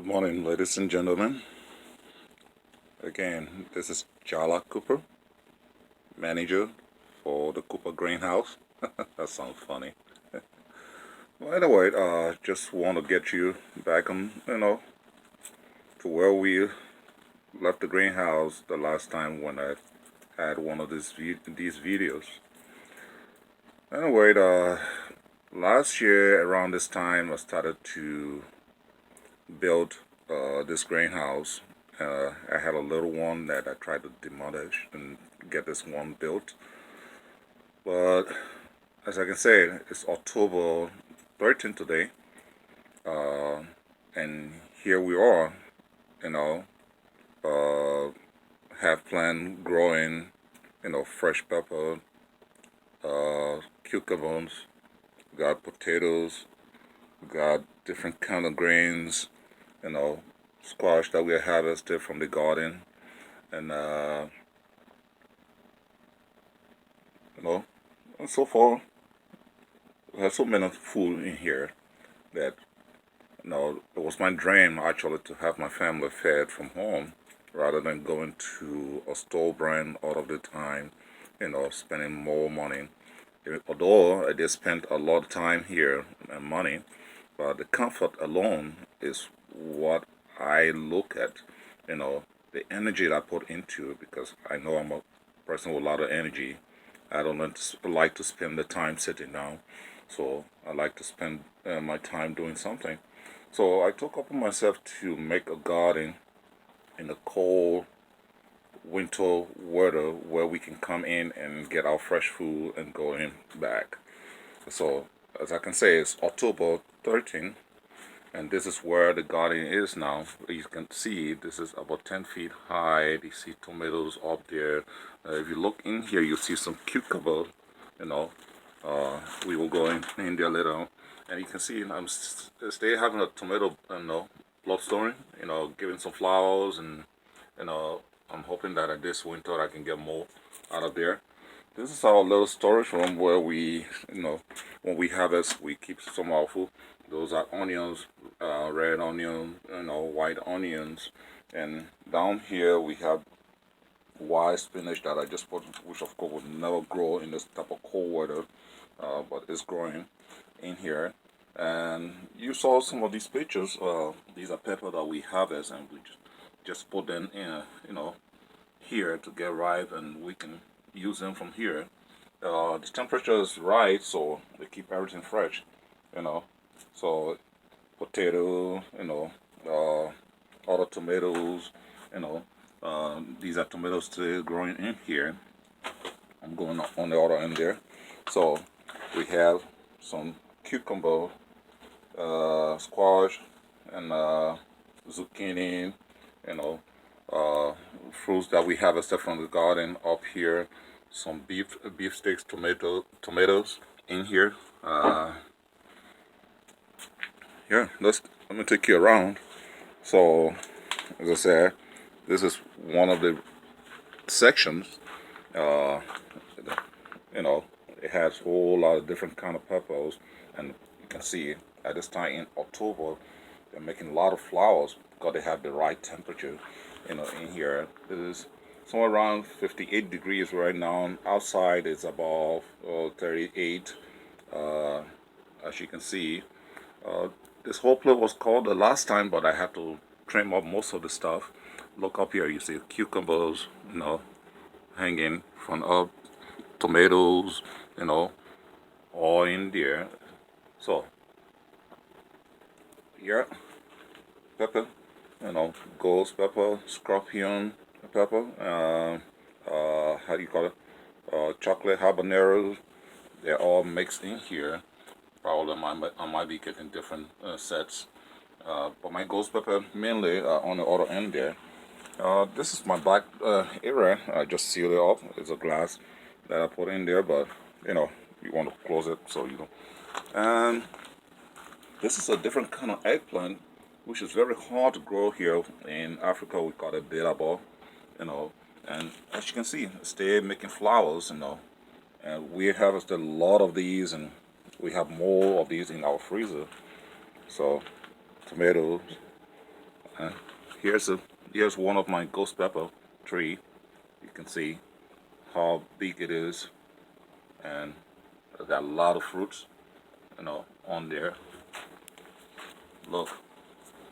Good morning, ladies and gentlemen. Again, this is Jala Cooper, manager for the Cooper Greenhouse. That sounds funny. Well, anyway, just want to get you back on, to where we left the greenhouse the last time when I had one of these videos. Anyway, last year around this time, I started to build this greenhouse. I had a little one that I tried to demolish and get this one built. But as I can say, it's October 13th today, and here we are, you know, uh, have planned growing, fresh pepper, cucumbers, got potatoes, got different kind of grains, you know, squash that we harvested from the garden, and you know, and so far we have so many food in here that it was my dream actually to have my family fed from home rather than going to a store brand all of the time, spending more money. Although I did spend a lot of time here and money, but the comfort alone is what I look at, the energy that I put into it, because I know I'm a person with a lot of energy. I don't like to spend the time sitting down, so I like to spend my time doing something. So I took upon myself to make a garden in the cold winter weather where we can come in and get our fresh food and go in back. So as I can say, it's October 13th, and this is where the garden is now. You can see this is about 10 feet high. You see tomatoes up there. If you look in here, you see some cucumber. You know, we will go in there later, and you can see I'm still having a tomato, blood storing. Giving some flowers, and I'm hoping that this winter I can get more out of there. This is our little storage room where we, when we harvest, we keep some of our food. Those are onions, red onion, white onions. And down here we have wild spinach that I just put, which of course would never grow in this type of cold weather, but it's growing in here. And you saw some of these pictures. These are pepper that we harvest, and we just put them in, here to get ripe, and we can use them from here. The temperature is right, so they keep everything fresh, you know. So potato, other tomatoes, these are tomatoes still growing in here. I'm going on the other end there. So we have some cucumber, squash, and zucchini, you know, fruits that we harvested from the garden up here. Some beef sticks, tomatoes in here. Yeah, let me take you around. So, as I said, this is one of the sections. Uh, it has a whole lot of different kind of peppers, and you can see at this time in October, they're making a lot of flowers because they have the right temperature. In here, it is somewhere around 58 degrees right now. Outside it's about 38. As you can see, this whole place was called the last time, but I had to trim up most of the stuff. Look up here, you see cucumbers, hanging from up, tomatoes, all in there. So, yeah, pepper, ghost pepper, scorpion pepper, how do you call it? Chocolate habaneros. They're all mixed in here. Probably I might be getting different sets. But my ghost pepper mainly on the other end there. This is my back area. I just sealed it up. It's a glass that I put in there, but you want to close it so you don't. And this is a different kind of eggplant, which is very hard to grow here in Africa. We call it beta ball, and as you can see, stay making flowers, and we harvested a lot of these, and we have more of these in our freezer. So tomatoes, And here's one of my ghost pepper tree. You can see how big it is, and it's got a lot of fruits, on there. Look,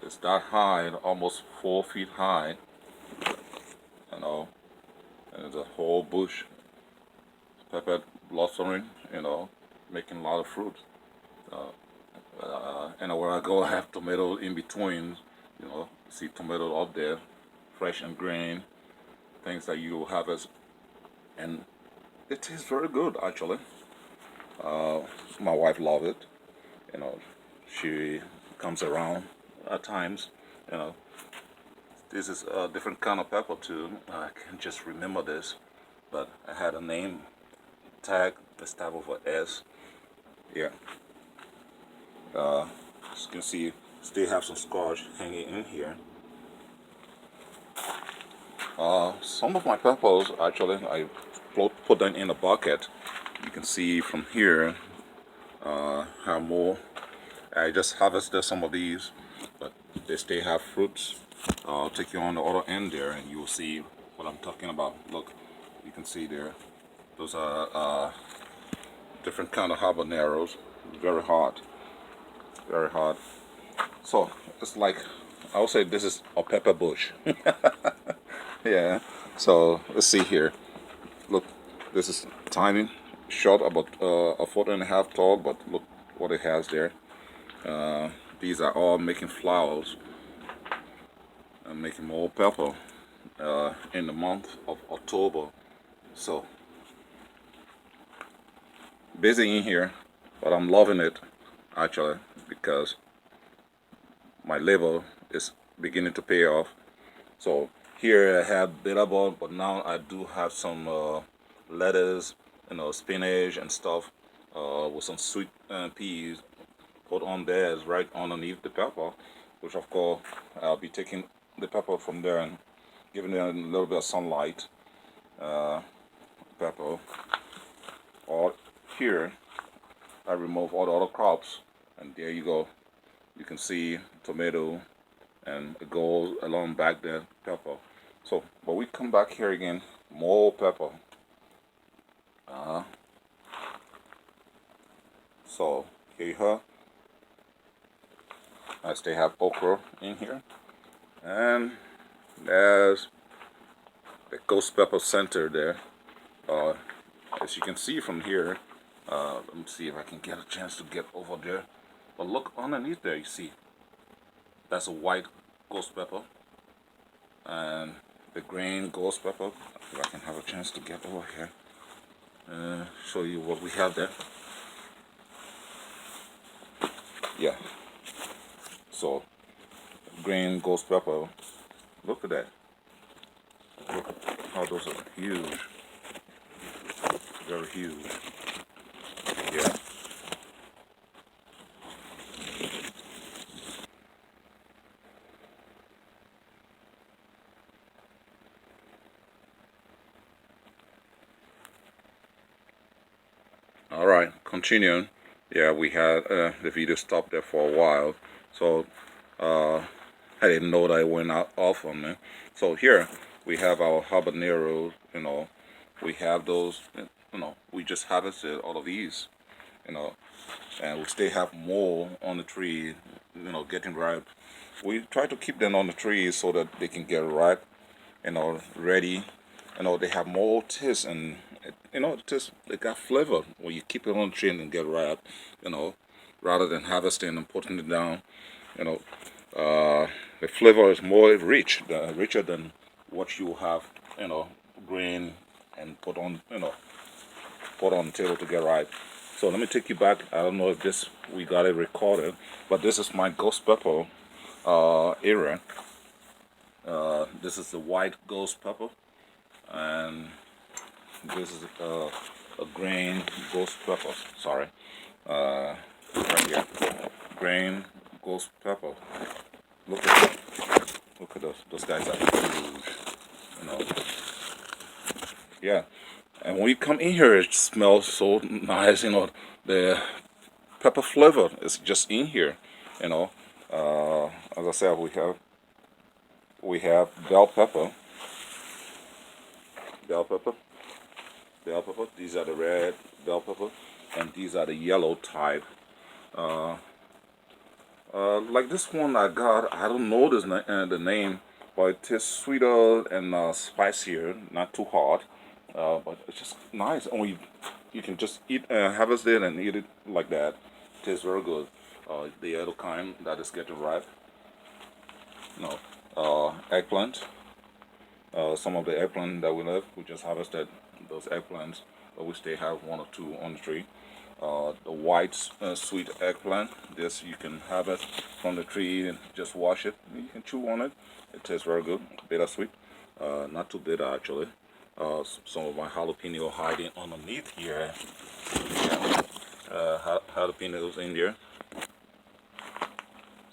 it's that high, almost 4 feet high, you know, and it's a whole bush, pepper blossoming, making a lot of fruit. And where I go, I have tomatoes in between, see tomatoes up there, fresh and green, things that you harvest, and it tastes very good actually. My wife loves it, you know, she comes around at times, you know. This is a different kind of pepper too. I can't just remember this, but I had a name tag that's type of a S. Yeah. As you can see, still have some scorch hanging in here. Some of my peppers, actually, I put them in a bucket. You can see from here how more. I just harvested some of these, but they still have fruits. I'll take you on the other end there, and you will see what I'm talking about. Look, you can see there. Those are different kind of habaneros. Very hot, very hot. So it's like, I would say this is a pepper bush. Yeah. So let's see here. Look, this is tiny, short, about a foot and a half tall, but look what it has there. These are all making flowers and making more pepper in the month of October. So busy in here, but I'm loving it actually, because my labor is beginning to pay off. So here I have bitterball, but now I do have some lettuce, spinach and stuff, with some sweet peas put on there is right underneath the pepper, which of course I'll be taking the pepper from there and giving it a little bit of sunlight. Pepper. Or here I remove all the other crops, and there you go. You can see tomato, and it goes along back there, pepper. So, but we come back here again, more pepper. So here you have. I still have okra in here, and there's the ghost pepper center there. As you can see from here, let me see if I can get a chance to get over there. But look underneath there, you see, that's a white ghost pepper, and the green ghost pepper. If I can have a chance to get over here, show you what we have there. Yeah. So, green ghost pepper. Look at that. Look how those are huge. Very huge. Yeah. All right, continuing. Yeah, we had the video stopped there for a while, so I didn't know that it went out off on me. So here we have our habaneros. We have those. We just harvested all of these. And we still have more on the tree. Getting ripe. We try to keep them on the tree so that they can get ripe. Ready. They have more taste, and they got flavor when you keep it on the tree and get ripe. Rather than harvesting and putting it down. The flavor is more richer than what you have, green and put on the table to get ripe. So let me take you back. I don't know if we got it recorded, but this is my ghost pepper area. This is the white ghost pepper, and this is a green ghost pepper. Sorry, right here, green ghost pepper. Look at those guys are huge. Yeah. And when you come in here, it smells so nice. The pepper flavor is just in here. As I said, we have we have bell pepper, bell pepper, bell pepper. These are the red bell pepper, and these are the yellow type. Uh, like this one I got, I don't know the name, but it tastes sweeter and spicier, not too hot. But it's just nice, and you can just eat, harvest it and eat it like that. It tastes very good. The other kind that is getting ripe, no, eggplant. Some of the eggplant that we left, we just harvested those eggplants, but we still have one or two on the tree. The white sweet eggplant, this you can harvest from the tree and just wash it. You can chew on it. It tastes very good, bittersweet. Not too bitter actually. Some of my jalapeno hiding underneath here. Yeah. Jalapenos in there.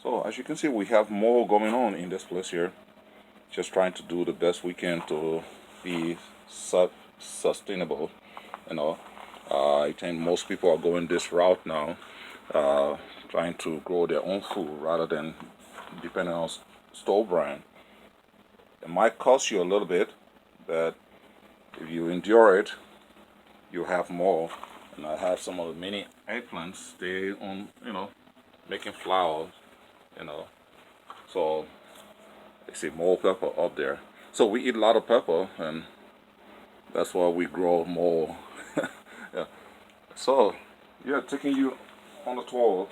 So as you can see, we have more going on in this place here. Just trying to do the best we can to be sustainable. You know, I think most people are going this route now, trying to grow their own food rather than depending on store brand. It might cost you a little bit, but if you endure it, you have more. And I have some of the mini eggplants. They on, making flowers. You know, so I see more pepper up there. So we eat a lot of pepper, and that's why we grow more. Yeah. So, yeah, taking you on the tour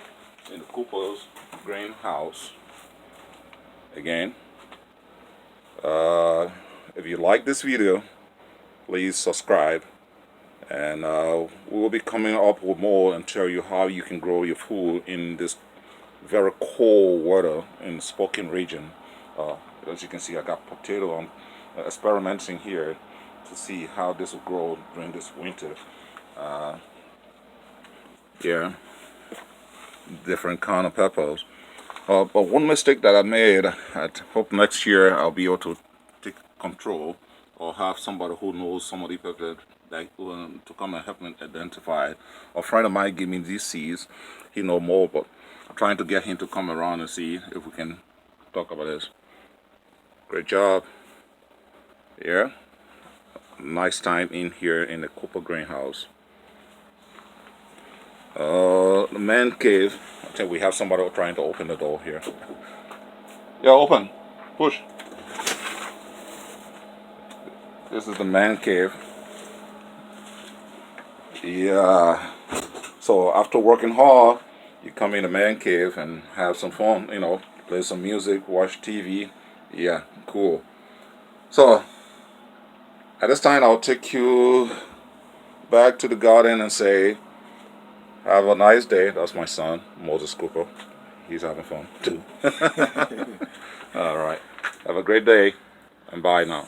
in the Cooper's greenhouse. Again, if you like this video, please subscribe, and we will be coming up with more and tell you how you can grow your food in this very cold weather in the Spokane region. As you can see, I got potato. I'm experimenting here to see how this will grow during this winter. Yeah, different kind of peppers. But one mistake that I made, I hope next year I'll be able to take control or have somebody who knows some of the peppers that to come and help me identify it. A friend of mine gave me these seeds. He know more, but I'm trying to get him to come around and see if we can talk about this. Great job. Yeah. Nice time in here in the Cooper greenhouse. The man cave. I think we have somebody trying to open the door here. Yeah, open. Push. This is the man cave. Yeah. So after working hard, you come in the man cave and have some fun, play some music, watch TV. Yeah, cool. So at this time, I'll take you back to the garden and say, have a nice day. That's my son, Moses Cooper. He's having fun too. All right. Have a great day, and bye now.